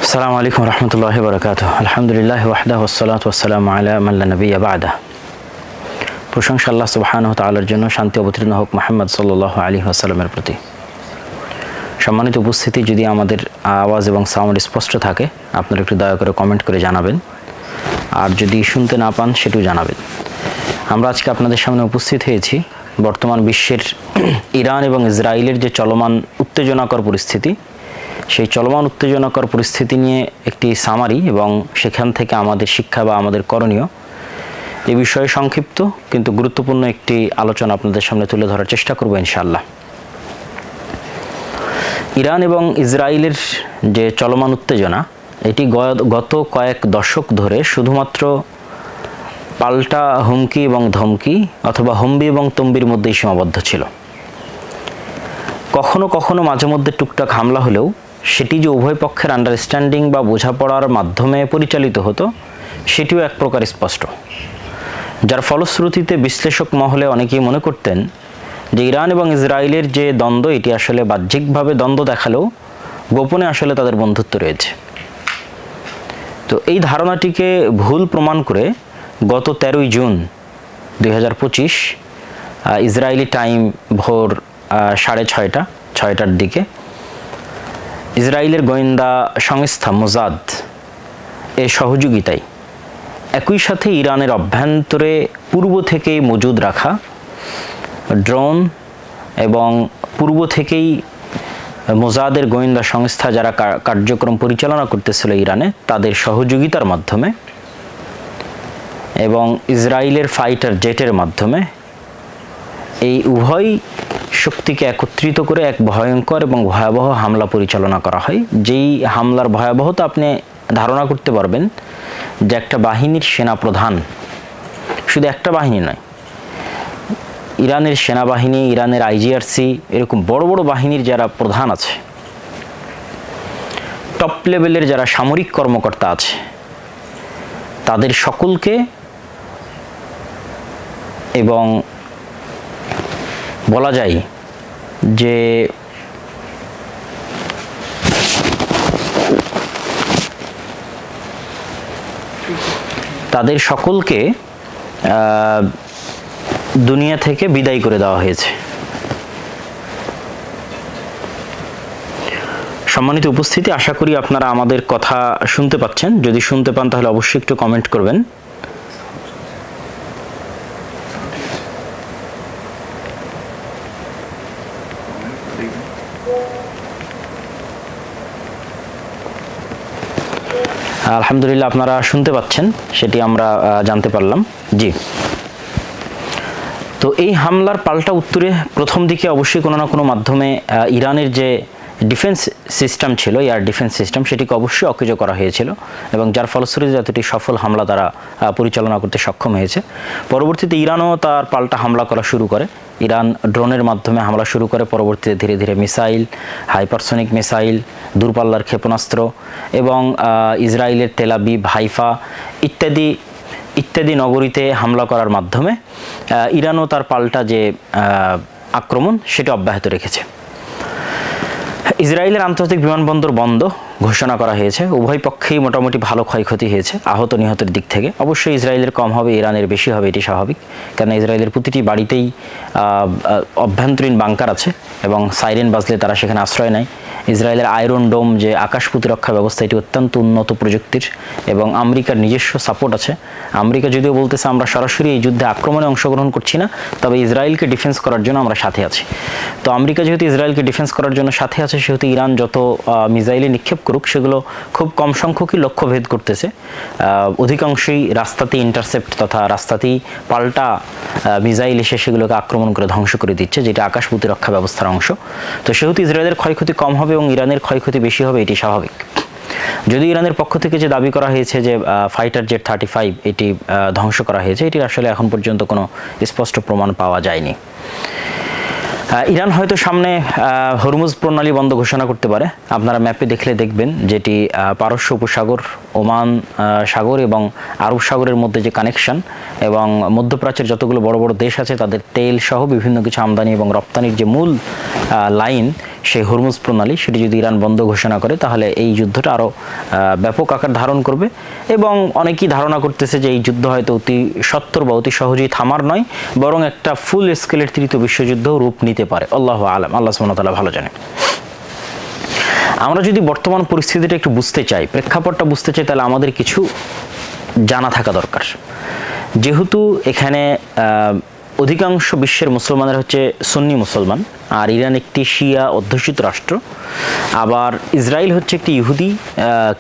আসসালামু আলাইকুম রহমতুল্লাহি ওয়া বারাকাতুহু। আলহামদুলিল্লাহি ওয়াহদাহু ওয়াসসালাতু ওয়াসসালামু আলা মান লা নাবিয়্যা বা'দাহু। প্রশংসা আল্লাহ সুবহানাহু ওয়া তাআলার জন্য, শান্তি অবতীর্ণ হোক মুহাম্মদ সাল্লাল্লাহু আলাইহি ওয়াসাল্লামের প্রতি। সম্মানিত উপস্থিতি, যদি আমাদের আওয়াজ এবং সাউন্ড স্পষ্ট থাকে আপনারা একটু দয়া করে কমেন্ট করে জানাবেন, আর যদি শুনতে না পান সেটাও জানাবেন। আমরা আজকে আপনাদের সামনে উপস্থিত হয়েছি বর্তমান বিশ্বের ইরান এবং ইসরায়েলের যে চলমান উত্তেজনাকর পরিস্থিতি, সেই চলমান উত্তেজনাকর পরিস্থিতি নিয়ে একটি সামারি এবং সেখান থেকে আমাদের শিক্ষা বা আমাদের করণীয়, এই বিষয়ে সংক্ষিপ্ত কিন্তু গুরুত্বপূর্ণ একটি আলোচনা আপনাদের সামনে তুলে ধরার চেষ্টা করব ইনশাআল্লাহ। ইরান এবং ইসরায়েলের যে চলমান উত্তেজনা, এটি গত কয়েক দশক ধরে শুধুমাত্র পাল্টা হুমকি এবং ধমকি অথবা হম্বি এবং তম্বির মধ্যেই সীমাবদ্ধ ছিল। কখনো কখনো মাঝে মধ্যে টুকটাক হামলা হলেও সেটি যে উভয় পক্ষের আন্ডারস্ট্যান্ডিং বা বোঝাপড়ার মাধ্যমে পরিচালিত হতো, সেটিও এক প্রকার স্পষ্ট। যার ফলশ্রুতিতে বিশ্লেষক মহলে অনেকেই মনে করতেন যে ইরান এবং ইসরায়েলের যে দ্বন্দ্ব, এটি আসলে বাহ্যিকভাবে দ্বন্দ্ব দেখালেও গোপনে আসলে তাদের বন্ধুত্ব রয়েছে। তো এই ধারণাটিকে ভুল প্রমাণ করে গত 13ই জুন 2025 ইসরায়েলি টাইম ভোর 6:30টার দিকে ইসরায়েলের গোয়েন্দা সংস্থা মোসাদ এর সহযোগিতায় একই সাথে ইরানের অভ্যন্তরে পূর্ব থেকেই মজুদ রাখা ড্রোন এবং পূর্ব থেকেই মোসাদের গোয়েন্দা সংস্থা যারা কার্যক্রম পরিচালনা করতেছিল ইরানে, তাদের সহযোগিতার মাধ্যমে এবং ইসরায়েলের ফাইটার জেটের মাধ্যমে এই উভয় শক্তিকে একত্রিত করে এক ভয়ঙ্কর এবং ভয়াবহ হামলা পরিচালনা করা হয়। যেই হামলার ভয়াবহতা আপনি ধারণা করতে পারবেন যে একটা বাহিনীর সেনাপ্রধান, শুধু একটা বাহিনী নয়, ইরানের সেনাবাহিনী, ইরানের আইজিআরসি, এরকম বড় বড় বাহিনীর যারা প্রধান আছে, টপ লেভেলের যারা সামরিক কর্মকর্তা আছে, তাদের সকলকে এবং বলা যায় যে তাদের সকলকে দুনিয়া থেকে বিদায় করে দেওয়া হয়েছে। সম্মানিত উপস্থিতি, আশা করি আপনারা আমাদের কথা শুনতে পাচ্ছেন। যদি শুনতে পান তাহলে অবশ্যই একটু কমেন্ট করবেন। আলহামদুলিল্লাহ, আপনারা শুনতে পাচ্ছেন, সেটি আমরা জানতে পারলাম। জি, তো এই হামলার পাল্টা উত্তরে প্রথম দিকে অবশ্যই কোনো না কোনো মাধ্যমে ইরানের যে ডিফেন্স সিস্টেম ছিল, এয়ার ডিফেন্স সিস্টেম, সেটিকে অবশ্যই অকেজো করা হয়েছিল এবং যার ফলশ্রুতিতে এতটি সফল হামলা তারা পরিচালনা করতে সক্ষম হয়েছে। পরবর্তীতে ইরানও তার পাল্টা হামলা করা শুরু করে। ইরান ড্রোনের মাধ্যমে হামলা শুরু করে, পরবর্তীতে ধীরে ধীরে মিসাইল, হাইপারসনিক মিসাইল, দূরপাল্লার ক্ষেপণাস্ত্র এবং ইসরায়েলের তেল আবিব, হাইফা ইত্যাদি নগরীতে হামলা করার মাধ্যমে ইরানও তার পাল্টা যে আক্রমণ সেটা অব্যাহত রেখেছে। ইসরায়েলের আন্তর্জাতিক বিমানবন্দর বন্ধ ঘোষণা করা হয়েছে। উভয় পক্ষেই মোটামুটি ভালো ক্ষয়ক্ষতি হয়েছে আহত নিহতের দিক থেকে। অবশ্যই ইসরায়েলের কম হবে, ইরানের বেশি হবে, এটি স্বাভাবিক, কারণ ইসরায়েলের প্রতিটি বাড়িতেই অভ্যন্তরীণ বাংকার আছে এবং সাইরেন বাজলে তারা সেখানে আশ্রয় নেয়। ইসরায়েলের আয়রন ডোম যে আকাশ প্রতিরক্ষা ব্যবস্থা, এটি অত্যন্ত উন্নত প্রযুক্তির এবং আমেরিকার নিজস্ব সাপোর্ট আছে। আমেরিকা যদিও বলতেছে আমরা সরাসরি এই যুদ্ধে আক্রমণে অংশগ্রহণ করছি না, তবে ইসরায়েলকে ডিফেন্স করার জন্য আমরা সাথে আছি। তো আমেরিকা যেহেতু ইসরায়েলকে ডিফেন্স করার জন্য সাথে আছে, সেহেতু ইরান যত মিসাইলে নিক্ষেপ করুক সেগুলো খুব কম সংখ্যকই লক্ষ্যভেদ করতেছে। অধিকাংশই রাস্তাতেই ইন্টারসেপ্ট তথা রাস্তাতেই পাল্টা মিসাইল এসে সেগুলোকে আক্রমণ করে ধ্বংস করে দিচ্ছে, যেটা আকাশ প্রতিরক্ষা ব্যবস্থার অংশ। তো সেহেতু ইসরায়েলের ক্ষয়ক্ষতি কম হবে এবং ইরানের ক্ষয়ক্ষতি বেশি হবে, এটি স্বাভাবিক। যদি ইরানের পক্ষ থেকে যে দাবি করা হয়েছে যে ফাইটার জেট 35 এটি ধ্বংস করা হয়েছে, এটির আসলে এখন পর্যন্ত কোনো স্পষ্ট প্রমাণ পাওয়া যায়নি। ইরান হয়তো সামনে হরমুজ প্রণালী বন্ধ ঘোষণা করতে পারে। আপনারা ম্যাপে দেখলে দেখবেন যেটি পারস্য উপসাগর, ওমান সাগর এবং আরব সাগরের মধ্যে যে কানেকশন এবং মধ্যপ্রাচ্যের যতগুলো বড় বড় দেশ আছে তাদের তেল সহ বিভিন্ন কিছু আমদানি এবং রপ্তানির যে মূল লাইন, সেই হরমুজ প্রণালী, সেটি যদি ইরান বন্ধ ঘোষণা করে তাহলে এই যুদ্ধটা আরও ব্যাপক আকার ধারণ করবে। এবং অনেকেই ধারণা করতেছে যে এই যুদ্ধ হয়তো অতি সত্বর বা অতি সহজেই থামার নয়, বরং একটা ফুল স্কেলের তৃতীয় বিশ্বযুদ্ধও রূপ নিতে পারে। আল্লাহু আলাম, আল্লাহ সুবহানাহু ওয়া তাআলা ভালো জানেন। আমরা যদি বর্তমান পরিস্থিতিটা একটু বুঝতে চাই, প্রেক্ষাপটটা বুঝতে চাই, তাহলে আমাদের কিছু জানা থাকা দরকার। যেহেতু এখানে অধিকাংশ বিশ্বের মুসলমানের হচ্ছে সুন্নি মুসলমান, আর ইরান একটি শিয়া অধ্যুষিত রাষ্ট্র, আবার ইসরায়েল হচ্ছে একটি ইহুদি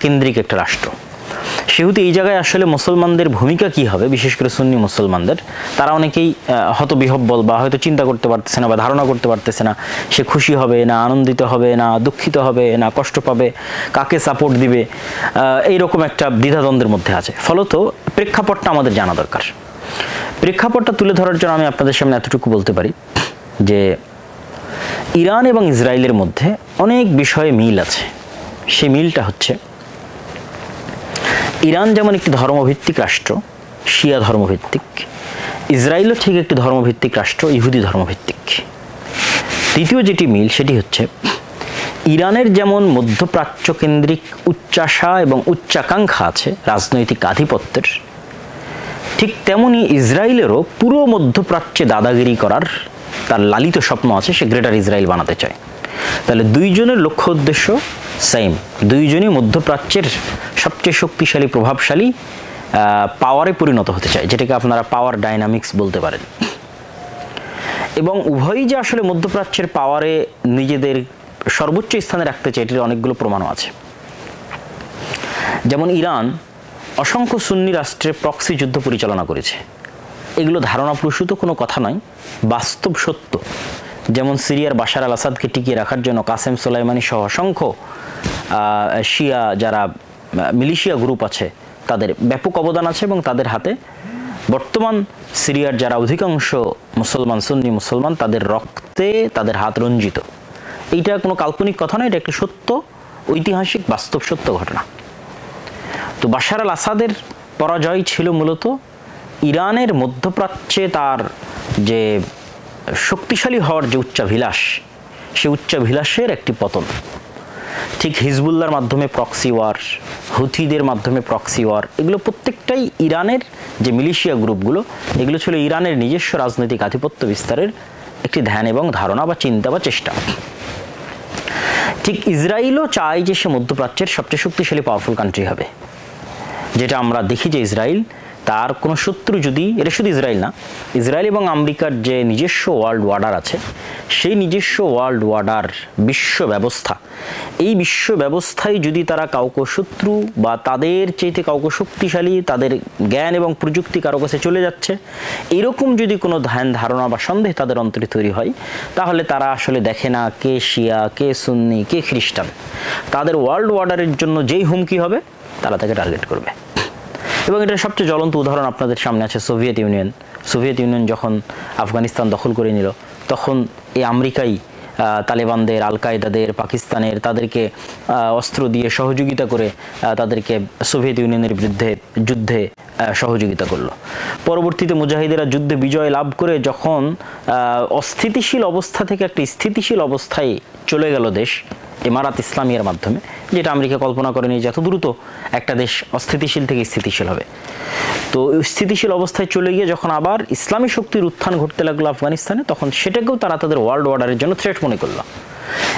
কেন্দ্রিক একটা রাষ্ট্র, সেহেতু এই জায়গায় আসলে মুসলমানদের ভূমিকা কি হবে, বিশেষ করে সুন্নি মুসলমানদের, তারা অনেকেই হতবিহ্বল বা হয়তো চিন্তা করতে পারতেছে না বা ধারণা করতে পারতেছে না সে খুশি হবে না আনন্দিত হবে না দুঃখিত হবে না কষ্ট পাবে, কাকে সাপোর্ট দিবে, এইরকম একটা দ্বিধাদ্বন্দ্বের মধ্যে আছে। ফলত প্রেক্ষাপটটা আমাদের জানা দরকার। প্রেক্ষাপটটা তুলে ধরার জন্য আমি আপনাদের সামনে এতটুকু বলতে পারি যে ইরান এবং ইসরায়েলের মধ্যে অনেক বিষয়ে মিল আছে। সেই মিলটা হচ্ছে, ইরান যেমন একটি ধর্মভিত্তিক রাষ্ট্র, শিয়া ধর্মভিত্তিক, ইসরায়েলও ঠিক একটি ধর্মভিত্তিক রাষ্ট্র, ইহুদি ধর্মভিত্তিক। তৃতীয় যেটি মিল সেটি হচ্ছে, ইরানের যেমন মধ্যপ্রাচ্য কেন্দ্রিক উচ্চাশা এবং উচ্চাকাঙ্ক্ষা আছে রাজনৈতিক আধিপত্যের, ঠিক তেমনি ইসরায়েলেরও পুরো মধ্যপ্রাচ্যে দাদাগিরি করার তার লালিত স্বপ্ন আছে, সে গ্রেটার ইসরায়েল বানাতে চায়। তাহলে দুইজনের লক্ষ্য উদ্দেশ্য সেম, দুইজনই মধ্যপ্রাচ্যের সবচেয়ে শক্তিশালী প্রভাবশালী পাওয়ারে পরিণত হতে চায়, যেটাকে আপনারা পাওয়ার ডাইনামিক্স বলতে পারেন। এবং উভয়ই যে আসলে মধ্যপ্রাচ্যের পাওয়ারে নিজেদের সর্বোচ্চ স্থানে রাখতে চায়, এটির অনেকগুলো প্রমাণও আছে। যেমন ইরান অসংখ্য সুন্নি রাষ্ট্রে প্রক্সি যুদ্ধ পরিচালনা করেছে, এগুলো ধারণাপ্রসূত কোনো কথা নয়, বাস্তব সত্য। যেমন সিরিয়ার বাশার আল আসাদকে টিকিয়ে রাখার জন্য কাসেম সোলাইমানি সহ অসংখ্য শিয়া যারা মিলিশিয়া গ্রুপ আছে তাদের ব্যাপক অবদান আছে, এবং তাদের হাতে বর্তমান সিরিয়ার যারা অধিকাংশ মুসলমান সুন্নি মুসলমান তাদের রক্তে তাদের হাত রঞ্জিত। এইটা কোনো কাল্পনিক কথা নয়, এটা একটা সত্য ঐতিহাসিক বাস্তব সত্য ঘটনা। তো বাশার আল আসাদের পরাজয় ছিল মূলত ইরানের মধ্যপ্রাচ্যে তার যে শক্তিশালী হওয়ার যে উচ্চাভিলাষ, সে উচ্চাভিলাষের একটি পতন। ঠিক হিজবুল্লাহর মাধ্যমে প্রক্সি ওয়ার, হুথিদের মাধ্যমে প্রক্সি ওয়ার, এগুলো প্রত্যেকটাই ইরানের যে মিলিশিয়া গ্রুপগুলো, এগুলো ছিল ইরানের নিজস্ব রাজনৈতিক আধিপত্য বিস্তারের একটি ধ্যান এবং ধারণা বা চিন্তা বা চেষ্টা। ঠিক ইসরায়েলও চায় যে সে মধ্যপ্রাচ্যের সবচেয়ে শক্তিশালী পাওয়ারফুল কান্ট্রি হবে, যেটা আমরা দেখি যে ইসরায়েল তার কোনো শত্রু যদি, এটা শুধু ইসরায়েল না, ইসরায়েল এবং আমেরিকার যে নিজস্ব ওয়ার্ল্ড অর্ডার আছে, সেই নিজস্ব ওয়ার্ল্ড অর্ডার বিশ্ব ব্যবস্থা, এই বিশ্ব ব্যবস্থায় যদি তারা কাউকে শত্রু বা তাদের চাইতে কাউকে শক্তিশালী, তাদের জ্ঞান এবং প্রযুক্তি কারো কাছে চলে যাচ্ছে, এরকম যদি কোনো ধ্যান ধারণা বা সন্দেহ তাদের অন্তরে তৈরি হয়, তাহলে তারা আসলে দেখে না কে শিয়া, কে সুন্নি, কে খ্রিস্টান। তাদের ওয়ার্ল্ড অর্ডারের জন্য যেই হুমকি হবে তারা তাকে টার্গেট করবে। এবং এটার সবচেয়ে জ্বলন্ত উদাহরণ আপনাদের সামনে আছে সোভিয়েত ইউনিয়ন। সোভিয়েত ইউনিয়ন যখন আফগানিস্তান দখল করে নিল, তখন এই আমেরিকাই তালেবানদের, আল কায়দাদের, পাকিস্তানের, তাদেরকে অস্ত্র দিয়ে সহযোগিতা করে তাদেরকে সোভিয়েত ইউনিয়নের বিরুদ্ধে যুদ্ধে সহযোগিতা করলো। পরবর্তীতে মুজাহিদেরা যুদ্ধে বিজয় লাভ করে যখন অস্থিতিশীল অবস্থা থেকে একটা স্থিতিশীল অবস্থায় চলে গেল দেশ, ইমারাত ইসলামিয়ার মাধ্যমে, যেটা আমেরিকা কল্পনা করেনি যে এত দ্রুত একটা দেশ অস্থিতিশীল থেকে স্থিতিশীল হবে। তো স্থিতিশীল অবস্থায় চলে গিয়ে যখন আবার ইসলামী শক্তির উত্থান ঘটতে লাগলো আফগানিস্তানে, তখন সেটাকেও তারা তাদের ওয়ার্ল্ড অর্ডারের জন্য থ্রেট মনে করলো,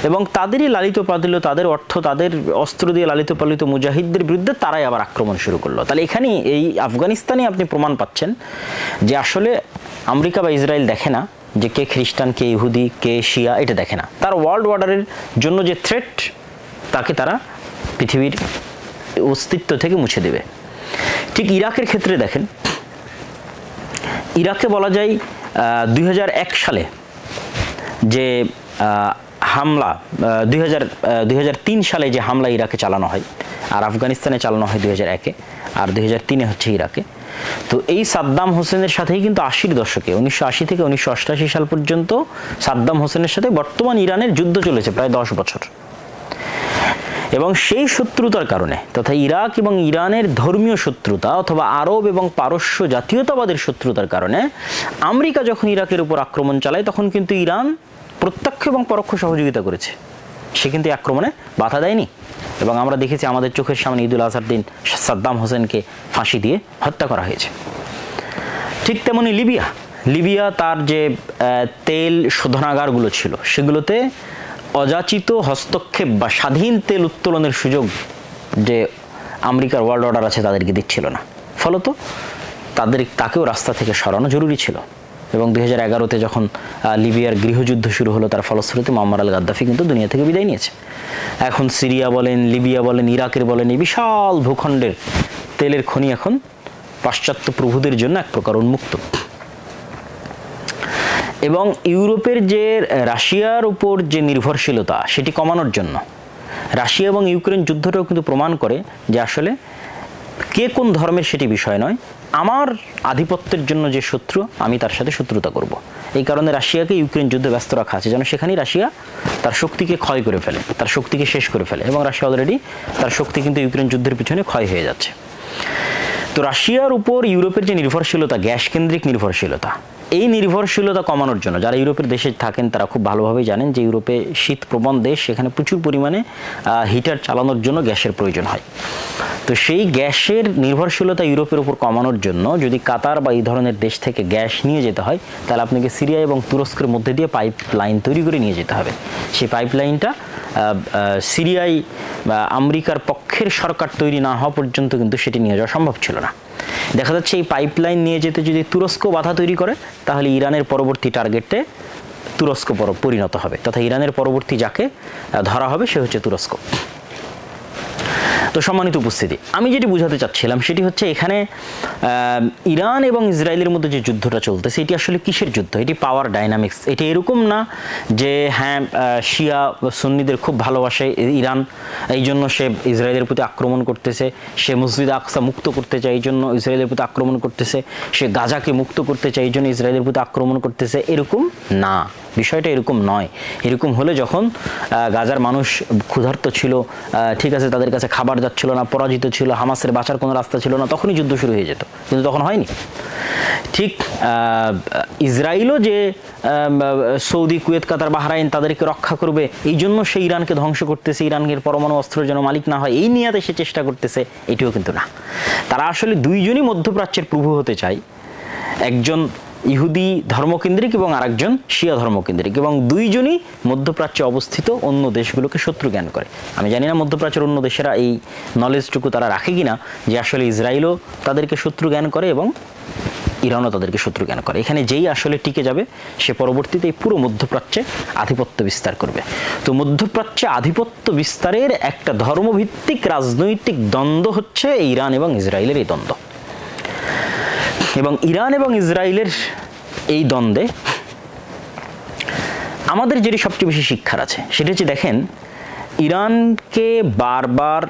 এবং তাদেরই লালিত পালিত, তাদের অর্থ, তাদের অস্ত্র দিয়ে লালিত পালিত মুজাহিদদের বিরুদ্ধে তারাই আবার আক্রমণ শুরু করলো। তাহলে এখানে এই আফগানিস্তানে আপনি প্রমাণ পাচ্ছেন যে আসলে আমেরিকা বা ইসরায়েল দেখে না যে কে খ্রিস্টান, কে ইহুদি, কে শিয়া, এটা দেখে না। তার ওয়ার্ল্ড অর্ডারের জন্য যে থ্রেট, তাকে তারা পৃথিবীর অস্তিত্ব থেকে মুছে দেবে। ঠিক ইরাকের ক্ষেত্রে দেখেন, ইরাকে বলা যায় 2001 সালে যে হামলা, 2003 সালে যে হামলা ইরাকে চালানো হয়, আর আফগানিস্তানে চালানো হয় 2001-এ, আর 2003-এ হচ্ছে ইরাকে। তো এই সাদ্দাম হোসেনের সাথেই কিন্তু 80-র দশকে, 1980 থেকে 1988 সাল পর্যন্ত সাদ্দাম হোসেনের সাথে বর্তমান ইরানের যুদ্ধ চলেছে প্রায় 10 বছর। এবং সেই শত্রুতার কারণে, তথা ইরাক এবং ইরানের ধর্মীয় শত্রুতা অথবা আরব এবং পারস্য জাতীয়তাবাদের শত্রুতার কারণে আমেরিকা যখন ইরাকের উপর আক্রমণ চালায়, তখন কিন্তু ইরান প্রত্যক্ষ এবং পরোক্ষ সহযোগিতা করেছে, সে কিন্তু আক্রমণে বাধা দেয়নি। এবং আমরা দেখেছি আমাদের চোখের সামনে ঈদুল আজহার দিন সাদ্দাম হোসেনকে ফাঁসি দিয়ে হত্যা করা হয়েছে। ঠিক তেমনি লিবিয়া তার যে তেল শোধনাগারগুলো ছিল সেগুলোতে অযাচিত হস্তক্ষেপ বা স্বাধীন তেল উত্তোলনের সুযোগ যে আমেরিকার ওয়ার্ল্ড অর্ডার আছে তাদেরকে দিচ্ছিল না, ফলত তাকেও রাস্তা থেকে সরানো জরুরি ছিল। এবং 2011-তে যখন লিবিয়ার গৃহযুদ্ধ শুরু হলো, তার ফলশ্রুতিতে মুয়াম্মার আল গাদ্দাফি কিন্তু দুনিয়া থেকে বিদায় নিয়েছে। এখন সিরিয়া বলেন, লিবিয়া বলেন, ইরাকের বলেন, এই বিশাল ভূখণ্ডের তেলের খনি এখন পাশ্চাত্য প্রভুদের জন্য এক প্রকার উন্মুক্ত। এবং ইউরোপের যে রাশিয়ার উপর যে নির্ভরশীলতা সেটি কমানোর জন্য রাশিয়া এবং ইউক্রেন যুদ্ধটাও কিন্তু প্রমাণ করে যে আসলে কে কোন ধর্মের সেটি বিষয় নয়, আমার আধিপত্যের জন্য যে শত্রু আমি তার সাথে শত্রুতা করব। এই কারণে রাশিয়াকে ইউক্রেন যুদ্ধে ব্যস্ত রাখা আছে, যেন সেখানেই রাশিয়া তার শক্তিকে ক্ষয় করে ফেলে, তার শক্তিকে শেষ করে ফেলে। এবং রাশিয়া অলরেডি তার শক্তি কিন্তু ইউক্রেন যুদ্ধের পিছনে ক্ষয় হয়ে যাচ্ছে। তো রাশিয়ার উপর ইউরোপের যে নির্ভরশীলতা, গ্যাস কেন্দ্রিক নির্ভরশীলতা, এই নির্ভরশীলতা কমানোর জন্য যারা ইউরোপের দেশে থাকেন তারা খুব ভালোভাবেই জানেন যে ইউরোপে শীতপ্রবণ দেশ, সেখানে প্রচুর পরিমাণে হিটার চালানোর জন্য গ্যাসের প্রয়োজন হয়। তো সেই গ্যাসের নির্ভরশীলতা ইউরোপের উপর কমানোর জন্য যদি কাতার বা এই ধরনের দেশ থেকে গ্যাস নিয়ে যেতে হয়, তাহলে আপনাকে সিরিয়া এবং তুরস্কের মধ্যে দিয়ে পাইপ লাইন তৈরি করে নিয়ে যেতে হবে। সেই পাইপ লাইনটা সিরিয়ায় আমেরিকার পক্ষের সরকার তৈরি না হওয়া পর্যন্ত কিন্তু সেটি নিয়ে যাওয়া সম্ভব ছিল না। দেখা যাচ্ছে এই পাইপলাইন নিয়ে যেতে যদি তুরস্ক বাধা তৈরি করে, তাহলে ইরানের পরবর্তী টার্গেটে তুরস্ক পরিণত হবে, তথা ইরানের পরবর্তী যাকে ধরা হবে সে হচ্ছে তুরস্ক। তো সম্মানিত উপস্থিতি, আমি যেটি বোঝাতে চাচ্ছিলাম সেটি হচ্ছে এখানে ইরান এবং ইসরায়েলের মধ্যে যে যুদ্ধটা চলতেছে এটি আসলে কিসের যুদ্ধ? এটি পাওয়ার ডাইনামিক্স। এটি এরকম না যে হ্যাঁ শিয়া সুন্নিদের খুব ভালোবাসে ইরান, এই জন্য সে ইসরায়েলের প্রতি আক্রমণ করতেছে, সে মসজিদ আকসা মুক্ত করতে চায় এই জন্য ইসরায়েলের প্রতি আক্রমণ করতেছে, সে গাজাকে মুক্ত করতে চায় এই জন্য ইসরায়েলের প্রতি আক্রমণ করতেছে, এরকম না। বিষয়টা এরকম নয়। এরকম হলে যখন গাজার মানুষ ক্ষুধার্ত ছিল, ঠিক আছে, তাদের কাছে খাবার যাচ্ছিল না, পরাজিত ছিল, হামাসের বাঁচার কোনো রাস্তা ছিল না, তখনই যুদ্ধ শুরু হয়ে যেত, কিন্তু তখন হয়নি। ঠিক ইসরায়েলও যে সৌদি, কুয়েত, কাতার, বাহরাইন তাদেরকে রক্ষা করবে এই জন্য সে ইরানকে ধ্বংস করতেছে, ইরানের পরমাণু অস্ত্রের যেন মালিক না হয় এই নিয়াতে সে চেষ্টা করতেছে, এটিও কিন্তু না। তারা আসলে দুইজনই মধ্যপ্রাচ্যের প্রভু হতে চায়, একজন ইহুদি ধর্মকেন্দ্রিক এবং আরেকজন শিয়া ধর্মকেন্দ্রিক, এবং দুইজনই মধ্যপ্রাচ্যে অবস্থিত অন্য দেশগুলোকে শত্রু জ্ঞান করে। আমি জানি না মধ্যপ্রাচ্যের অন্য দেশেরা এই নলেজটুকু তারা রাখে কিনা যে আসলে ইসরায়েলও তাদেরকে শত্রু জ্ঞান করে এবং ইরানও তাদেরকে শত্রু জ্ঞান করে। এখানে যেই আসলে টিকে যাবে সে পরবর্তীতে এই পুরো মধ্যপ্রাচ্যে আধিপত্য বিস্তার করবে। তো মধ্যপ্রাচ্যে আধিপত্য বিস্তারের একটা ধর্মভিত্তিক রাজনৈতিক দ্বন্দ্ব হচ্ছে ইরান এবং ইসরায়েলের এই দ্বন্দ্ব। এবং ইরান এবং ইসরায়েলের এই দ্বন্দ্বে আমাদের যেটি সবচেয়ে বেশি শিক্ষার আছে সেটা হচ্ছে, দেখেন ইরানকে বারবার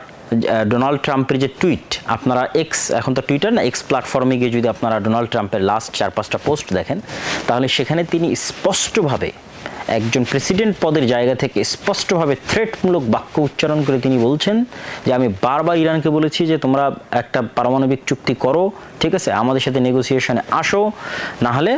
ডোনাল্ড ট্রাম্পের যে টুইট, আপনারা এক্স, এখন তো টুইটার না, এক্স প্ল্যাটফর্মে গিয়ে যদি আপনারা ডোনাল্ড ট্রাম্পের লাস্ট 4-5টা পোস্ট দেখেন, তাহলে সেখানে তিনি স্পষ্টভাবে একজন প্রেসিডেন্ট পদের জায়গা থেকে স্পষ্টভাবে থ্রেটমূলক বাক্য উচ্চারণ করে তিনি বলছেন যে আমি বারবার ইরানকে বলেছি যে তোমরা একটা পারমাণবিক চুক্তি করো, ঠিক আছে, আমাদের সাথে নেগোসিয়েশনে আসো, না হলে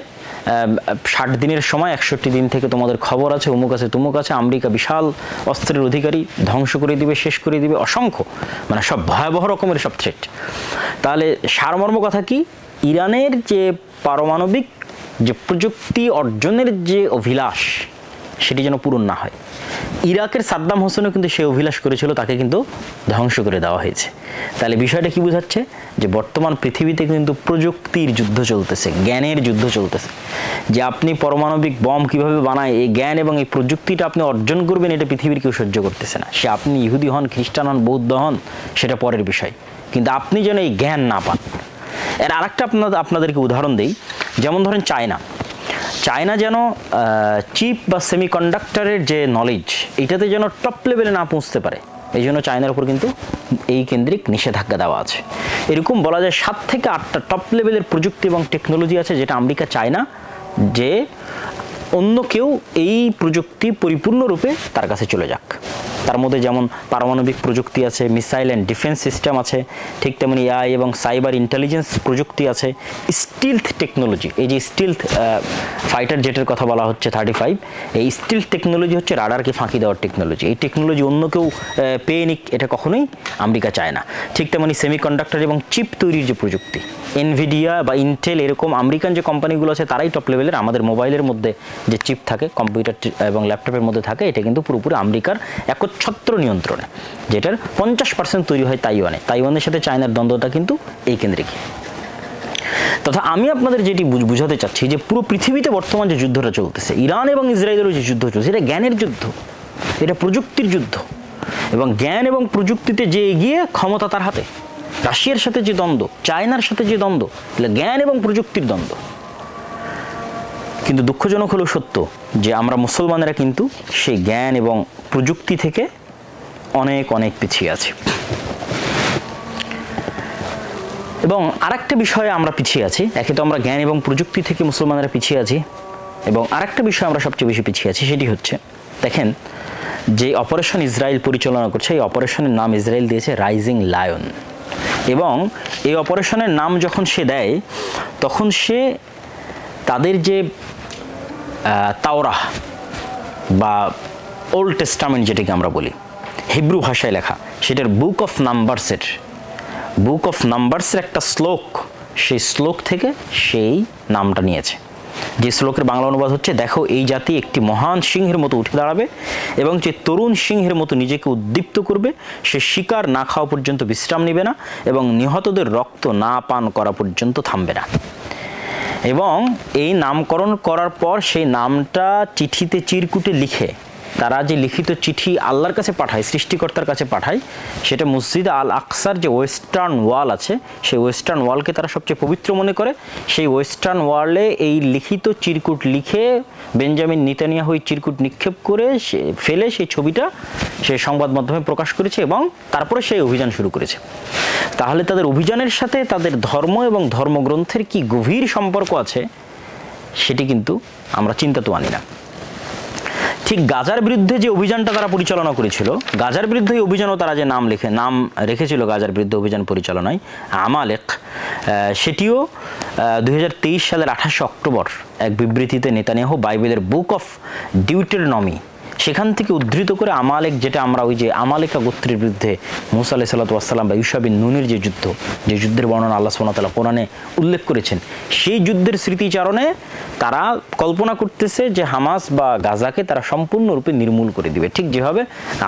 60 দিনের সময় 61 দিন থেকে তোমাদের খবর আছে, অমুক আছে তুমুক আছে, আমেরিকা বিশাল অস্ত্রের অধিকারী, ধ্বংস করে দিবে, শেষ করে দিবে, অসংখ্য, মানে সব ভয়াবহ রকমের সব থ্রেট। তাহলে সারমর্ম কথা কি, ইরানের যে পারমাণবিক যে প্রযুক্তি অর্জনের যে অভিলাষ সেটি যেন পূরণ না হয়। ইরাকের সাদ্দাম হোসেনও কিন্তু সে অভিলাষ করেছিল, তাকে কিন্তু ধ্বংস করে দেওয়া হয়েছে। তাহলে বিষয়টা কি বোঝাচ্ছে যে বর্তমান পৃথিবীতে কিন্তু প্রযুক্তির যুদ্ধ চলতেছে, জ্ঞানের যুদ্ধ চলতেছে, যে আপনি পারমাণবিক বম কিভাবে বানায় এই জ্ঞান এবং এই প্রযুক্তিটা আপনি অর্জন করবেন এটা পৃথিবীর কেউ সহ্য করতেছে না। সে আপনি ইহুদি হন, খ্রিস্টান হন, বৌদ্ধ হন, সেটা পরের বিষয়, কিন্তু আপনি যেন এই জ্ঞান না পান। এর আরেকটা আপনাদেরকে উদাহরণ দেই, যেমন ধরেন চায়না যেন চিপ বা সেমিকন্ডাক্টরের যে নলেজ এটাতে যেন টপ লেভেলে না পৌঁছতে পারে, এই জন্য চায়নার উপর কিন্তু এই কেন্দ্রিক নিষেধাজ্ঞা দেওয়া আছে। এরকম বলা যায় 7 থেকে 8টা টপ লেভেলের প্রযুক্তি এবং টেকনোলজি আছে যেটা আমেরিকা চায় না যে অন্য কেউ এই প্রযুক্তি পরিপূর্ণরূপে তার কাছে চলে যাক। তার মধ্যে যেমন পারমাণবিক প্রযুক্তি আছে, মিসাইল অ্যান্ড ডিফেন্স সিস্টেম আছে, ঠিক তেমনি এআই এবং সাইবার ইন্টেলিজেন্স প্রযুক্তি আছে, স্টিলথ টেকনোলজি, এই যে স্টিলথ ফাইটার জেটের কথা বলা হচ্ছে 35, এই স্টিলথ টেকনোলজি হচ্ছে রাডারকে ফাঁকি দেওয়ার টেকনোলজি। এই টেকনোলজি অন্য কেউ পেয়ে নিক এটা কখনোই আমেরিকা চায় না। ঠিক তেমনি সেমিকন্ডাক্টর এবং চিপ তৈরির যে প্রযুক্তি, এনভিডিয়া বা ইন্টেল এরকম আমেরিকান যে কোম্পানিগুলো আছে তারাই টপ লেভেলের। আমাদের মোবাইলের মধ্যে যে চিপ থাকে, কম্পিউটার এবং ল্যাপটপের মধ্যে থাকে, এটা কিন্তু পুরোপুরি আমেরিকার একচ্ছত্র নিয়ন্ত্রণে, যেটার 50% তৈরি হয় তাইওয়ানে। তাইওয়ানের সাথে চায়নার দ্বন্দ্বটা কিন্তু এই কেন্দ্রিক। তথা আমি আপনাদের যেটি বুঝাতে চাচ্ছি যে পুরো পৃথিবীতে বর্তমান যে যুদ্ধটা চলতেছে, ইরান এবং ইসরায়েলের যে যুদ্ধ চলছে, এটা জ্ঞানের যুদ্ধ, এটা প্রযুক্তির যুদ্ধ। এবং জ্ঞান এবং প্রযুক্তিতে যে এগিয়ে ক্ষমতা তার হাতে। রাশিয়ার সাথে যে দ্বন্দ্ব, চায়নার সাথে যে দ্বন্দ্ব, এটা জ্ঞান এবং প্রযুক্তির দ্বন্দ্ব। কিন্তু দুঃখজনক হলেও সত্য যে আমরা মুসলমানেরা কিন্তু সেই জ্ঞান এবং প্রযুক্তি থেকে অনেক অনেক পিছিয়ে আছি। এবং আরেকটা বিষয়ে আমরা পিছিয়ে আছি, একে তো আমরা জ্ঞান এবং প্রযুক্তি থেকে মুসলমানেরা পিছিয়ে আছি, এবং আরেকটা বিষয় আমরা সবচেয়ে বেশি পিছিয়ে আছি, সেটি হচ্ছে দেখেন যে অপারেশন ইসরায়েল পরিচালনা করছে, এই অপারেশনের নাম ইসরায়েল দিয়েছে রাইজিং লায়ন। এবং এই অপারেশনের নাম যখন সে দেয় তখন সে তাদের যে তাওরাহ বা ওল্ড টেস্টামেন্ট যেটাকে আমরা বলি, হিব্রু ভাষায় লেখা, সেটার বুক অফ নাম্বারসের একটা শ্লোক, সেই শ্লোক থেকে সেই নামটা নিয়েছে। যে শ্লোকের বাংলা অনুবাদ হচ্ছে, দেখো এই জাতি একটি মহান সিংহের মতো উঠে দাঁড়াবে এবং যে তরুণ সিংহের মতো নিজেকে উদ্দীপ্ত করবে, সে শিকার না খাওয়া পর্যন্ত বিশ্রাম নেবে না এবং নিহতদের রক্ত না পান করা পর্যন্ত থামবে না। এবং এই নামকরণ করার পর সেই নামটা চিঠিতে চিরকুটে লিখে, তারা যে লিখিত চিঠি আল্লাহর কাছে পাঠায়, সৃষ্টিকর্তার কাছে পাঠায়, সেটা মসজিদ আল আকসার যে ওয়েস্টার্ন ওয়াল আছে, সেই ওয়েস্টার্ন ওয়ালকে তারা সবচেয়ে পবিত্র মনে করে। সেই ওয়েস্টার্ন ওয়ালে এই লিখিত চিরকুট লিখে বেঞ্জামিন নেতানিয়াহু ওই চিরকুট নিক্ষেপ করে ফেলে সেই ছবিটা সে সংবাদ মাধ্যমে প্রকাশ করেছে এবং তারপরে সেই অভিযান শুরু করেছে। তাহলে তাদের অভিযানের সাথে তাদের ধর্ম এবং ধর্মগ্রন্থের কি গভীর সম্পর্ক আছে সেটি কিন্তু আমরা চিন্তাতেও আনি না। ঠিক গাজার বিরুদ্ধে যে অভিযানটা তারা পরিচালনা করেছিল, গাজার বিরুদ্ধে এই অভিযানও তারা যে নাম রেখেছিল গাজার বিরুদ্ধে অভিযান পরিচালনায়, আমালেক, সেটিও 2023 সালের 28 অক্টোবর এক বিবৃতিতে নেতানিয়াহু বাইবেলের বুক অফ ডিউটেরনমি সেখান থেকে উদ্ধৃত করে আমালেক, যেটা আমরা ওই যে আমালেকা গোত্রের বিরুদ্ধে মুসা আলাইহিস সালাতু ওয়াস সালাম বা ইউশা বিন নুনের যে যুদ্ধের বর্ণনা আল্লাহ সুবহানাহু ওয়া তাআলা কোরআনে উল্লেখ করেছেন, সেই যুদ্ধের স্মৃতিচারণে তারা কল্পনা করতেছে যে হামাস বা গাজাকে তারা সম্পূর্ণরূপে নির্মূল করে দিবে, ঠিক যেভাবে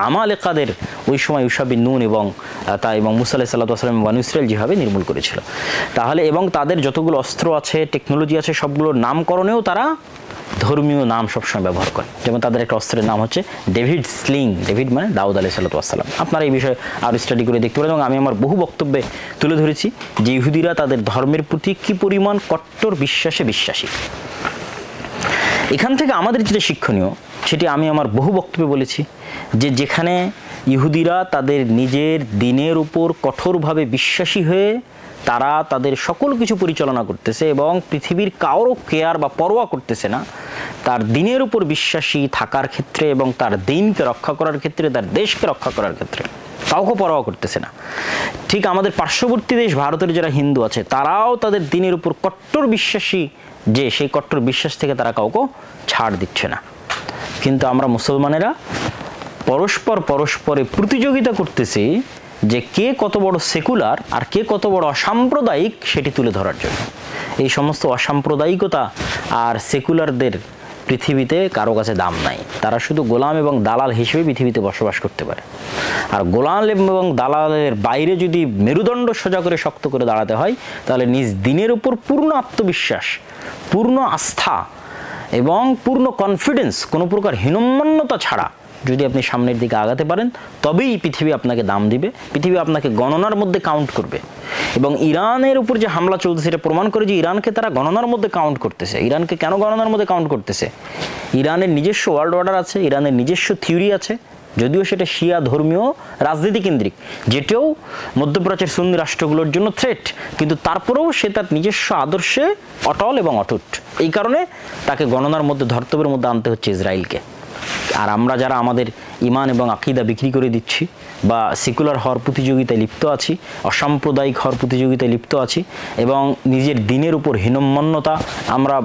আমালেকাদের ওই সময় ইউশা বিন নুন এবং মুসা আলাইহিস সালাতু ওয়াস সালাম বনু ইসরাইল যেভাবে নির্মূল করেছিল। তাহলে এবং তাদের যতগুলো অস্ত্র আছে, টেকনোলজি আছে, সবগুলোর নামকরণেও তারা ধর্মীয় নাম সবসময় ব্যবহার করে। যেমন তাদের একটা অস্ত্রের নাম হচ্ছে ডেভিড স্লিং, ডেভিড মানে দাউদ আলাইহিস সালাতু ওয়াস সালাম। আপনারা এই বিষয়ে আরও স্টাডি করে দেখতে পারেন এবং আমি আমার বহু বক্তব্যে তুলে ধরেছি যে ইহুদিরা তাদের ধর্মের প্রতি কী পরিমাণ কট্টর বিশ্বাসী। এখান থেকে আমাদের যেটা শিক্ষণীয় সেটি আমি আমার বহু বক্তব্যে বলেছি যে যেখানে ইহুদিরা তাদের নিজের দিনের উপর কঠোরভাবে বিশ্বাসী হয়ে তারা তাদের সকল কিছু পরিচালনা করতেছে এবং পৃথিবীর কারো কেয়ার বা পরোয়া করতেছে না, তার দিনের উপর বিশ্বাসী থাকার ক্ষেত্রে এবং তার দিনকে রক্ষা করার ক্ষেত্রে, তার দেশকে রক্ষা করার ক্ষেত্রে কাউকে পরোয়া করতেছে না। ঠিক আমাদের পার্শ্ববর্তী দেশ ভারতের যারা হিন্দু আছে তারাও তাদের দিনের উপর কট্টর বিশ্বাসী, যে সেই কট্টর বিশ্বাস থেকে তারা কাউকে ছাড় দিচ্ছে না। কিন্তু আমরা মুসলমানেরা পরস্পরে প্রতিযোগিতা করতেছি যে কে কত বড় সেকুলার আর কে কত বড় অসাম্প্রদায়িক সেটি তুলে ধরার জন্য। এই সমস্ত অসাম্প্রদায়িকতা আর সেকুলারদের পৃথিবীতে কারো কাছে দাম নাই, তারা শুধু গোলাম এবং দালাল হিসেবে পৃথিবীতে বসবাস করতে পারে। আর গোলাম এবং দালালের বাইরে যদি মেরুদণ্ড সোজা করে শক্ত করে দাঁড়াতে হয় তাহলে নিজ দিনের উপর পূর্ণ আত্মবিশ্বাস, পূর্ণ আস্থা এবং পূর্ণ কনফিডেন্স, কোনো প্রকার হীনম্মন্যতা ছাড়া যদি আপনি সামনের দিকে আগাতে পারেন তবেই পৃথিবী আপনাকে দাম দিবে, পৃথিবী আপনাকে গণনার মধ্যে কাউন্ট করবে। এবং ইরানের উপর যে হামলা চলতেছে এটা প্রমাণ করে যে ইরানকে তারা গণনার মধ্যে কাউন্ট করতেছে। ইরানকে কেন গণনার মধ্যে কাউন্ট করতেছে? ইরানের নিজস্ব ওয়ার্ল্ড অর্ডার আছে, ইরানের নিজস্ব থিওরি আছে, যদিও সেটা শিয়া ধর্মীয় রাজনীতি কেন্দ্রিক, যেটাও মধ্যপ্রাচ্যের সুন্নি রাষ্ট্রগুলোর জন্য থ্রেট, কিন্তু তারপরেও সে তার নিজস্ব আদর্শে অটল এবং অটুট। এই কারণে তাকে গণনার মধ্যে, ধর্তব্যের মধ্যে আনতে হচ্ছে ইসরায়েলকে। আর আমরা যারা আমাদের ইমান এবং আকীদা বিক্রি করে দিচ্ছি বা সেকুলার হওয়ার প্রতিযোগিতায় লিপ্ত আছি, অসাম্প্রদায়িক হওয়ার প্রতিযোগিতায় লিপ্ত আছি এবং নিজের দিনের উপর হীনম্মন্যতা আমরা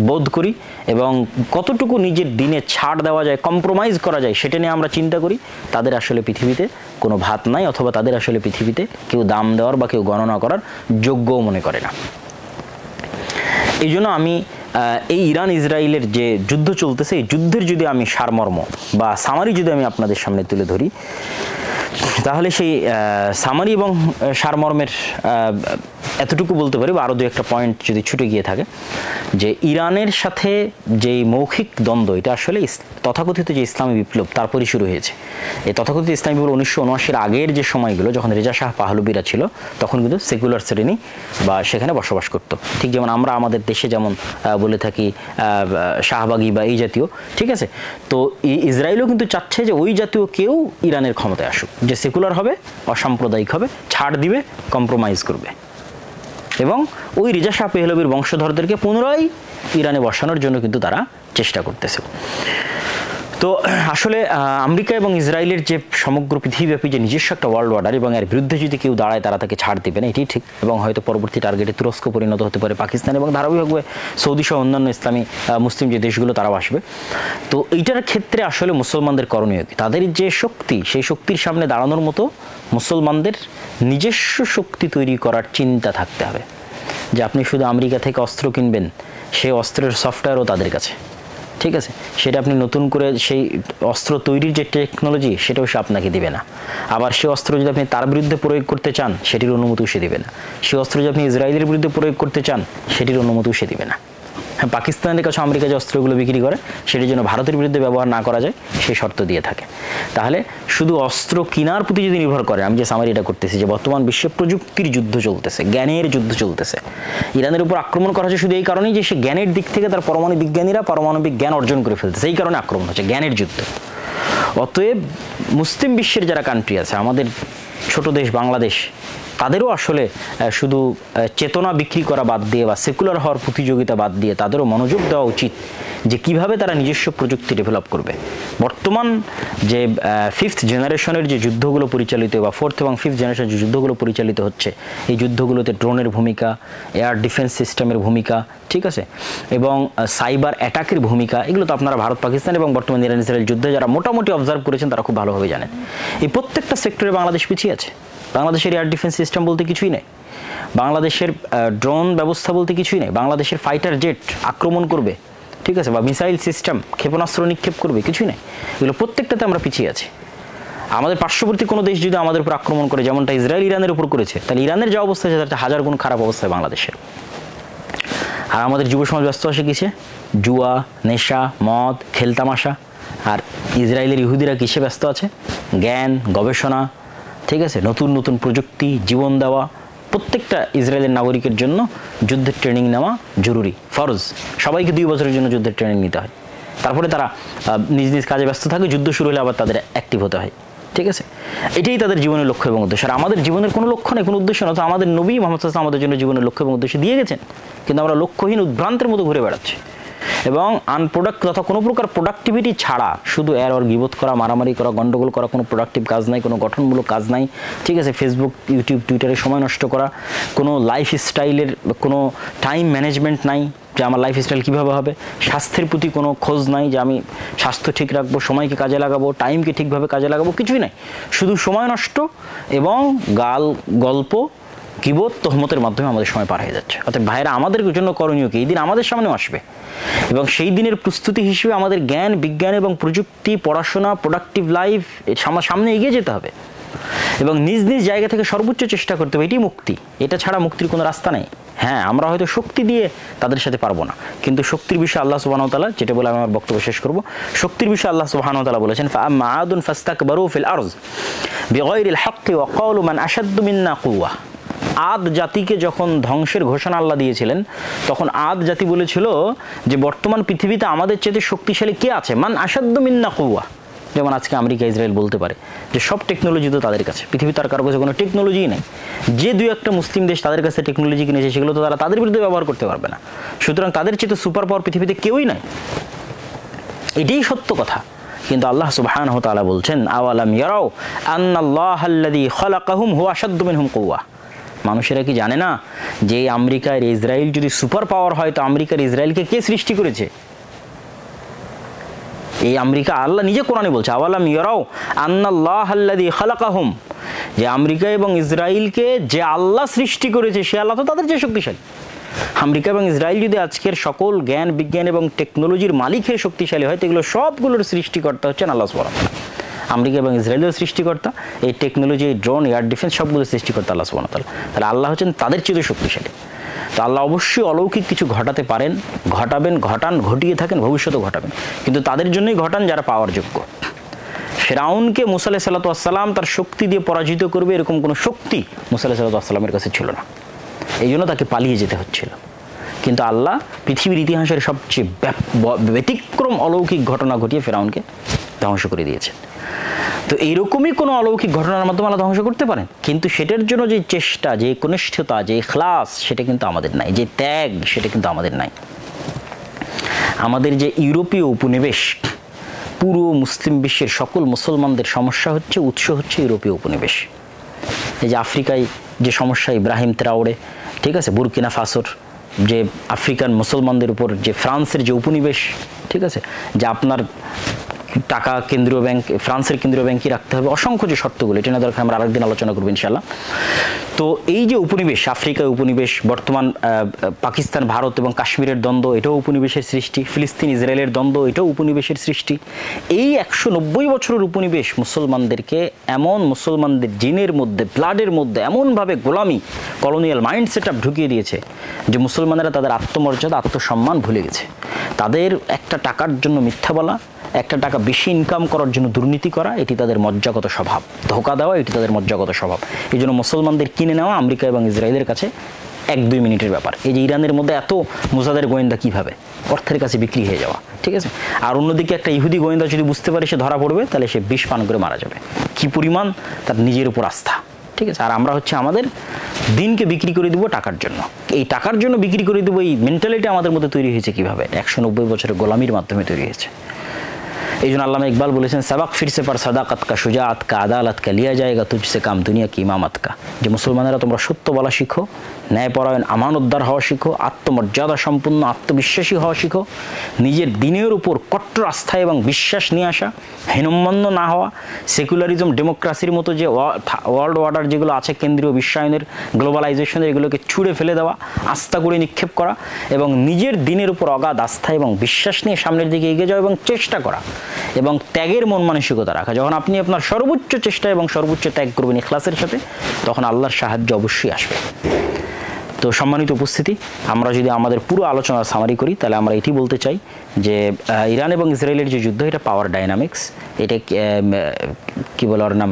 বোধ করি এবং কতটুকু নিজের দিনে ছাড় দেওয়া যায়, কম্প্রোমাইজ করা যায় সেটা নিয়ে আমরা চিন্তা করি, তাদের আসলে পৃথিবীতে কোনো ভাত নাই, অথবা তাদের আসলে পৃথিবীতে কেউ দাম দেওয়ার বা কেউ গণনা করার যোগ্যও মনে করে না। এই জন্য আমি এই ইরান ইসরায়েলের যে যুদ্ধ চলতেছে, এই যুদ্ধের যদি আমি সারমর্ম বা সামারি যদি আমি আপনাদের সামনে তুলে ধরি, তাহলে সেই সামারি এবং সারমর্মের এতটুকু বলতে পারি, বা আরও দু একটা পয়েন্ট যদি ছুটে গিয়ে থাকে, যে ইরানের সাথে যেই মৌখিক দ্বন্দ্ব, এটা আসলে তথাকথিত যে ইসলামী বিপ্লব তারপরই শুরু হয়েছে। এই তথাকথিত ইসলামী বিপ্লব 1979-এর আগের যে সময়গুলো, যখন রেজা শাহ পাহলবিরা ছিল, তখন কিন্তু সেকুলার শ্রেণী বা সেখানে বসবাস করতো। ঠিক যেমন আমরা আমাদের দেশে যেমন বলে থাকি শাহবাগী বা এই জাতীয়, ঠিক আছে। তো ইসরায়েলও কিন্তু চাচ্ছে যে ওই জাতীয় কেউ ইরানের ক্ষমতায় আসুক, যে সেকুলার হবে, অসাম্প্রদায়িক হবে, ছাড় দিবে, কম্প্রোমাইজ করবে, এবং ওই রেজা শাহ পেহলভির বংশধরদেরকে পুনরায় ইরানে বসানোর জন্য কিন্তু তারা চেষ্টা করতেছে। তো আসলে আমেরিকা এবং ইসরায়েলের যে সমগ্র পৃথিবীব্যাপী যে নিজস্ব একটা ওয়ার্ল্ড অর্ডার, এবং এর বিরুদ্ধে যদি কেউ দাঁড়ায় তারা তাকে ছাড় দেবে না, এটি ঠিক। এবং হয়তো পরবর্তী টার্গেটে তুরস্ক পরিণত হতে পারে, পাকিস্তান, এবং ধারাবাহিকভাবে সৌদি সহ অন্যান্য ইসলামী মুসলিম যে দেশগুলো তারাও আসবে। তো এইটার ক্ষেত্রে আসলে মুসলমানদের করণীয় কি? তাদের যে শক্তি, সেই শক্তির সামনে দাঁড়ানোর মতো মুসলমানদের নিজস্ব শক্তি তৈরি করার চিন্তা থাকতে হবে। যে আপনি শুধু আমেরিকা থেকে অস্ত্র কিনবেন, সেই অস্ত্রের সফটওয়্যারও তাদের কাছে, ঠিক আছে। সেটা আপনি নতুন করে সেই অস্ত্র তৈরির যে টেকনোলজি, সেটাও সে আপনাকে দিবে না। আবার সেই অস্ত্র যদি আপনি তার বিরুদ্ধে প্রয়োগ করতে চান, সেটির অনুমতিও সে দিবে না। সেই অস্ত্র যদি আপনি ইসরায়েলের বিরুদ্ধে প্রয়োগ করতে চান, সেটির অনুমতিও সে দিবে না। হ্যাঁ, পাকিস্তানের কাছে আমেরিকা যে অস্ত্রগুলো বিক্রি করে, সেটির জন্য ভারতের বিরুদ্ধে ব্যবহার না করা যায়, সেই শর্ত দিয়ে থাকে। তাহলে শুধু অস্ত্র কেনার প্রতি যদি নির্ভর করে, আমি যে সামারি এটা করতেছি, যে বর্তমান বিশ্বে প্রযুক্তির যুদ্ধ চলতেছে, জ্ঞানের যুদ্ধ চলতেছে। ইরানের উপর আক্রমণ করা হচ্ছে শুধু এই কারণেই যে সে জ্ঞানের দিক থেকে তার পরমাণু বিজ্ঞানীরা পারমাণবিক জ্ঞান অর্জন করে ফেলতেছে, এই কারণে আক্রমণ হচ্ছে, জ্ঞানের যুদ্ধ। অতএব মুসলিম বিশ্বের যারা কান্ট্রি আছে, আমাদের ছোট দেশ বাংলাদেশ, তাদেরও আসলে শুধু চেতনা বিক্রি করা বাদ দিয়ে বা সেকুলার হওয়ার প্রতিযোগিতা বাদ দিয়ে তাদেরও মনোযোগ দেওয়া উচিত যে কিভাবে তারা নিজস্ব প্রযুক্তি ডেভেলপ করবে। বর্তমান যে 5th জেনারেশনের যে যুদ্ধগুলো পরিচালিত, বা 4th এবং 5th জেনারেশনের যে যুদ্ধগুলো পরিচালিত হচ্ছে, এই যুদ্ধগুলোতে ড্রোনের ভূমিকা, এয়ার ডিফেন্স সিস্টেমের ভূমিকা, ঠিক আছে, এবং সাইবার অ্যাটাকের ভূমিকা, এগুলো তো আপনারা ভারত পাকিস্তান এবং বর্তমান ইরান ইসরায়েল যুদ্ধে যারা মোটামুটি অবজার্ভ করেছেন তারা খুব ভালোভাবে জানেন। এই প্রত্যেকটা সেক্টরে বাংলাদেশ পিছিয়ে আছে। বাংলাদেশের এয়ার ডিফেন্স সিস্টেম বলতে কিছুই নেই, বাংলাদেশের ড্রোন ব্যবস্থা বলতে কিছুই নেই, বাংলাদেশের ফাইটার জেট আক্রমণ করবে, ঠিক আছে, বা মিসাইল সিস্টেম, ক্ষেপণাস্ত্র নিক্ষেপ করবে, কিছুই নেই। এগুলো প্রত্যেকটাতে আমরা পিছিয়ে আছি। আমাদের পার্শ্ববর্তী কোনো দেশ যদি আমাদের উপর আক্রমণ করে, যেমনটা ইসরায়েল ইরানের উপর করেছে, তাহলে ইরানের যে অবস্থা আছে তার 1000 গুণ খারাপ অবস্থায় বাংলাদেশের। আর আমাদের যুব সমাজ ব্যস্ত আছে কিসে? জুয়া, নেশা, মদ, খেলতামাশা। আর ইসরায়েলের ইহুদিরা কিসে ব্যস্ত আছে? জ্ঞান, গবেষণা, ঠিক আছে, নতুন নতুন প্রযুক্তি, জীবন দেওয়া। প্রত্যেকটা ইসরায়েলের নাগরিকের জন্য যুদ্ধের ট্রেনিং নেওয়া জরুরি, ফরজ। সবাইকে 2 বছরের জন্য যুদ্ধের ট্রেনিং নিতে হয়, তারপরে তারা নিজ নিজ কাজে ব্যস্ত থাকে, যুদ্ধ শুরু হলে আবার তাদের অ্যাক্টিভ হতে হয়, ঠিক আছে। এটাই তাদের জীবনের লক্ষ্য এবং উদ্দেশ্য। আর আমাদের জীবনের কোনো লক্ষ্য নেই, কোনো উদ্দেশ্য না। তো আমাদের নবী মুহাম্মদ সাল্লাল্লাহু আলাইহি ওয়াসাল্লাম আমাদের জন্য জীবনের লক্ষ্য এবং উদ্দেশ্য দিয়ে গেছেন, কিন্তু আমরা লক্ষ্যহীন উদ্ভ্রান্তের মতো ঘুরে বেড়াচ্ছি এবং তথা কোনো প্রকার প্রোডাক্টিভিটি ছাড়া শুধু এর গীবত করা, মারামারি করা, গন্ডগোল করা, কোনো প্রোডাক্টিভ কাজ নাই, কোনো গঠনমূলক কাজ নাই, ঠিক আছে। ফেসবুক, ইউটিউব, টুইটারে সময় নষ্ট করা, কোনো লাইফস্টাইলের কোনো টাইম ম্যানেজমেন্ট নাই, যে আমার লাইফস্টাইল কীভাবে হবে, স্বাস্থ্যের প্রতি কোনো খোঁজ নাই, যে আমি স্বাস্থ্য ঠিক রাখবো, সময়কে কাজে লাগাবো, টাইমকে ঠিকভাবে কাজে লাগাবো, কিছুই নাই। শুধু সময় নষ্ট এবং গল্প, গীবত, তহমতের মাধ্যমে আমাদের সময় পার হয়ে যাচ্ছে। অর্থাৎ ভাইরা, আমাদের জন্য করণীয় কি? এই দিন আমাদের সামনেও আসবে এবং সেই দিনের প্রস্তুতি হিসেবে আমাদের জ্ঞান, বিজ্ঞান এবং প্রযুক্তি, পড়াশোনা, প্রোডাক্টিভ লাইফ সামনে এগিয়ে যেতে হবে এবং নিজ নিজ জায়গা থেকে সর্বোচ্চ চেষ্টা করতে হবে। এটি মুক্তি, এটা ছাড়া মুক্তির কোনো রাস্তা নেই। হ্যাঁ, আমরা হয়তো শক্তি দিয়ে তাদের সাথে পারবো না, কিন্তু শক্তির বিষয়ে আল্লাহ সুবহানাহু ওয়া তাআলা, যেটা বলে আমি আমার বক্তব্য শেষ করব, শক্তির বিষয়ে আল্লাহ সুবহানাহু ওয়া তাআলা বলেছেন, ফাআম্মা আদুন ফাস্তাকবারু ফিল আরজ বিগাইরিল হাক্কি ওয়া ক্বালু মান আশাদ্দু মিন্না কুওয়া। আদ জাতিকে যখন ধ্বংসের ঘোষণা আল্লাহ দিয়েছিলেন, তখন আদ জাতি বলেছিল যে বর্তমান পৃথিবীতে আমাদের চেয়ে শক্তিশালী কে আছে? মান আশাদ্দু মিন্না কুওয়া। যেমন আজকে আমেরিকা, ইসরায়েল বলতে পারে যে সব টেকনোলজি তো তাদের কাছে, পৃথিবীতে আর কারো কাছে কোনো টেকনোলজিই নেই। যে 2-1টা মুসলিম দেশ তাদের কাছে টেকনোলজি কিনেছে, সেগুলো তো তারা তাদের বিরুদ্ধে ব্যবহার করতে পারবে না। সুতরাং তাদের চেয়ে সুপার পাওয়ার পৃথিবীতে কেউই নাই। এটাই সত্য কথা। কিন্তু আল্লাহ সুবহানাহু ওয়া তাআলা বলছেন আওয়ালাম ইয়ারাও আন্নাল্লাহাল্লাযী খালাকাহুম হুয়া আশাদ্দু মিনহুম কুওয়া। মানুষেরা কি জানে না যে আমেরিকার ইসরায়েল যদি সুপার পাওয়ার হয় তো আমেরিকার ইসরায়েলকে কে সৃষ্টি করেছে? এই আমেরিকা, আল্লাহ নিজে কোরআনে বলছে আওয়ালাম ইয়ারাও আন্নাল্লাহাল্লাযী খালাকাহুম, যে আমেরিকা এবং ইসরায়েলকে যে আল্লাহ সৃষ্টি করেছে সে আল্লাহ তো তাদের চেয়ে শক্তিশালী। আমেরিকা এবং ইসরায়েল যদি আজকের সকল জ্ঞান বিজ্ঞান এবং টেকনোলজির মালিক হয়ে শক্তিশালী হয় তো এগুলো সবগুলোর সৃষ্টিকর্তা হচ্ছেন আল্লাহ সুবহানাহু ওয়া তাআলা। আমেরিকা এবং ইসরায়েলের সৃষ্টিকর্তা, এই টেকনোলজি, এই ড্রোন, এয়ার ডিফেন্স সবগুলো সৃষ্টিকর্তা আল্লাহ সুবহানাহু ওয়া তাআলা। তাহলে আল্লাহ হচ্ছেন তাদের চেয়ে শক্তিশালী। তো আল্লাহ অবশ্যই অলৌকিক কিছু ঘটাতে পারেন, ঘটাবেন, ঘটান, ঘটিয়ে থাকেন, ভবিষ্যতেও ঘটাবেন, কিন্তু তাদের জন্যই ঘটান যারা পাওয়ার যোগ্য। ফিরআউনকে মুসা আলাইহিস সালাতু ওয়াস সালাম তার শক্তি দিয়ে পরাজিত করবে এরকম কোনো শক্তি মুসা আলাইহিস সালাতু ওয়াস সালামের কাছে ছিল না, এই জন্য তাকে পালিয়ে যেতে হচ্ছিল। কিন্তু আল্লাহ পৃথিবীর ইতিহাসের সবচেয়ে ব্যতিক্রম অলৌকিক ঘটনা ঘটিয়ে ফিরআউনকে ধ্বংস করে দিয়েছেন। তো এইরকমই কোনো অলৌকিক ঘটনার মাধ্যমে আল্লাহ ধ্বংস করতে পারেন, কিন্তু সেটার জন্য যে চেষ্টা, যে কনিষ্ঠতা, যে ইখলাস, সেটা কিন্তু আমাদের নাই, যে ত্যাগ সেটা কিন্তু আমাদের নাই। আমাদের যে ইউরোপীয় উপনিবেশ, পুরো মুসলিম বিশ্বের সকল মুসলমানদের সমস্যা হচ্ছে, উৎস হচ্ছে ইউরোপীয় উপনিবেশ। এই যে আফ্রিকায় যে সমস্যা, ইব্রাহিম ট্রাওরে, ঠিক আছে, বুরকিনা ফাসোর যে আফ্রিকান মুসলমানদের উপর যে ফ্রান্সের যে উপনিবেশ, ঠিক আছে, যে আপনার টাকা কেন্দ্রীয় ব্যাংক, ফ্রান্সের কেন্দ্রীয় ব্যাংকই রাখতে হবে, অসংখ্য যে শর্তগুলো, এটা না দরকার, আমরা আরেকদিন আলোচনা করবো ইনশাআল্লাহ। তো এই যে উপনিবেশ, আফ্রিকায় উপনিবেশ, বর্তমান পাকিস্তান, ভারত এবং কাশ্মীরের দ্বন্দ্ব, এটাও উপনিবেশের সৃষ্টি, ফিলিস্তিন ইসরায়েলের দ্বন্দ্ব, এটাও উপনিবেশের সৃষ্টি। এই 190 বছরের উপনিবেশ মুসলমানদেরকে এমন, মুসলমানদের জিনের মধ্যে, ব্লাডের মধ্যে এমনভাবে গোলামি, কলোনিয়াল মাইন্ড সেট আপ ঢুকিয়ে দিয়েছে যে মুসলমানেরা তাদের আত্মমর্যাদা, আত্মসম্মান ভুলে গেছে। তাদের একটা টাকার জন্য মিথ্যা বলা, একটা টাকা বেশি ইনকাম করার জন্য দুর্নীতি করা, এটি তাদের মজ্জাগত স্বভাব। ধোঁকা দেওয়া, এটি তাদের মজ্জাগত স্বভাব। এই জন্য মুসলমানদের কিনে নেওয়া আমেরিকা এবং ইসরায়েলের কাছে 1-2 মিনিটের ব্যাপার। এই যে ইরানের মধ্যে এত মুজাদের গোয়েন্দা কীভাবে অর্থের কাছে বিক্রি হয়ে যাওয়া, ঠিক আছে। আর অন্যদিকে একটা ইহুদি গোয়েন্দা যদি বুঝতে পারে সে ধরা পড়বে, তাহলে সে বিষ পান করে মারা যাবে। কি পরিমাণ তার নিজের উপর আস্থা, ঠিক আছে। আর আমরা হচ্ছে আমাদের দিনকে বিক্রি করে দেবো টাকার জন্য। এই টাকার জন্য বিক্রি করে দেবো, এই মেন্টালিটি আমাদের মধ্যে তৈরি হয়েছে কীভাবে? 190 বছরের গোলামির মাধ্যমে তৈরি হয়েছে। এই জন্য আল্লামা ইকবাল বলেছেন, সাবাক ফিরসে পার সাদাকাত কা, সুজাআত কা, আদালত কা, লিয়া জায়গা তুঝসে কাম দুনিয়া কি ইমামত কা। যে মুসলমানেরা তোমরা সত্য বলা শিখো, ন্যায়পরায়ণ, আমানতদার হওয়া শিখো, আত্মমর্যাদা সম্পন্ন, আত্মবিশ্বাসী হওয়া শিখো, নিজের দিনের উপর কট্টর আস্থা এবং বিশ্বাস নিয়ে আসা, হীনম্মন্য না হওয়া, সেকুলারিজম, ডেমোক্রেসির মতো যে ওয়ার্ল্ড অর্ডার যেগুলো আছে, কেন্দ্রীয় বিশ্বায়নের, গ্লোবালাইজেশনের, এগুলোকে ছুঁড়ে ফেলে দেওয়া, আস্থা করে নিক্ষেপ করা এবং নিজের দিনের উপর অগাধ আস্থা এবং বিশ্বাস নিয়ে সামনের দিকে এগিয়ে যাওয়া এবং চেষ্টা করা এবং ত্যাগের মন মানসিকতা রাখা। যখন আপনি আপনার সর্বোচ্চ চেষ্টা এবং সর্বোচ্চ ত্যাগ করবেন ইখলাসের সাথে, তখন আল্লাহর সাহায্য অবশ্যই আসবে। তো সম্মানিত উপস্থিতি, আমরা যদি আমাদের পুরো আলোচনা সামারি করি, তাহলে আমরা এটি বলতে চাই যে ইরান এবং ইসরায়েলের যে যুদ্ধ, এটা পাওয়ার ডাইনামিক্স। এটা কি বলে ওর নাম,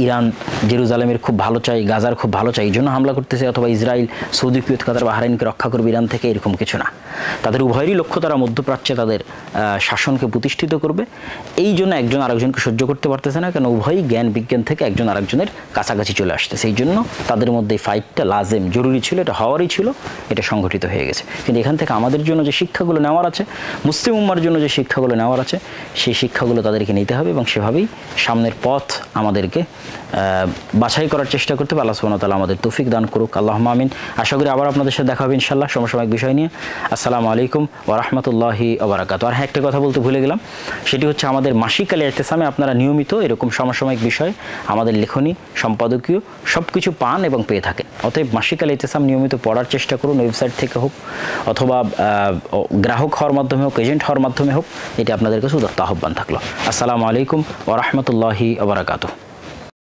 ইরান জেরুজালেমের খুব ভালো চাই, গাজার খুব ভালো চাই, এই জন্য হামলা করতেছে, অথবা ইসরায়েল সৌদি, কুয়েত, কাতার, বাহরাইনকে রক্ষা করবে ইরান থেকে, এরকম কিছু না। তাদের উভয়েরই লক্ষ্য তারা মধ্যপ্রাচ্যে তাদের শাসনকে প্রতিষ্ঠিত করবে। এই জন্য একজন আরেকজনকে সহ্য করতে পারতেছে না, কেন উভয়ই জ্ঞান বিজ্ঞান থেকে একজন আরেকজনের কাছাকাছি চলে আসতেছে। এই জন্য তাদের মধ্যে এই ফাইটটা লাজেম, জরুরি ছিল, এটা হওয়ারই ছিল, এটা সংঘটিত হয়ে গেছে। কিন্তু এখান থেকে আমাদের জন্য যে শিক্ষাগুলো নেওয়ার আছে, মুসলিম উম্মার জন্য যে শিক্ষাগুলো নেওয়ার আছে, সেই শিক্ষাগুলো তাদেরকে নিতে হবে এবং সেভাবেই সামনের পথ আমাদেরকে বাছাই করার চেষ্টা করতে হবে। আল্লাহ সুবহানাহু ওয়া তাআলা আমাদের তৌফিক দান করুক, আল্লাহুম্মা আমিন। আশা করি আবার আপনাদের সাথে দেখা হবে ইনশাআল্লাহ সমসাময়িক বিষয় নিয়ে। আসসালামু আলাইকুম ওয়া রাহমাতুল্লাহি ওয়া বারাকাতুহু। আর হ্যাঁ, একটা কথা বলতে ভুলে গেলাম, সেটি হচ্ছে আমাদের মাসিক আল ইতিসামে আপনারা নিয়মিত এরকম সমসাময়িক বিষয়, আমাদের লেখনী, সম্পাদকীয় সব কিছু পান এবং পেয়ে থাকেন। অতএব মাসিক আল ইতিসাম নিয়মিত পড়ার চেষ্টা করুন, ওয়েবসাইট থেকে হোক অথবা গ্রাহক হওয়ার মাধ্যমে হোক, এজেন্ট হওয়ার মাধ্যমে হোক। এটি আপনাদের কাছে উদাত্ত আহ্বান থাকলো। আসসালামু আলাইকুম ওয়া রাহমাতুল্লাহি ওয়া বারাকাতুহু।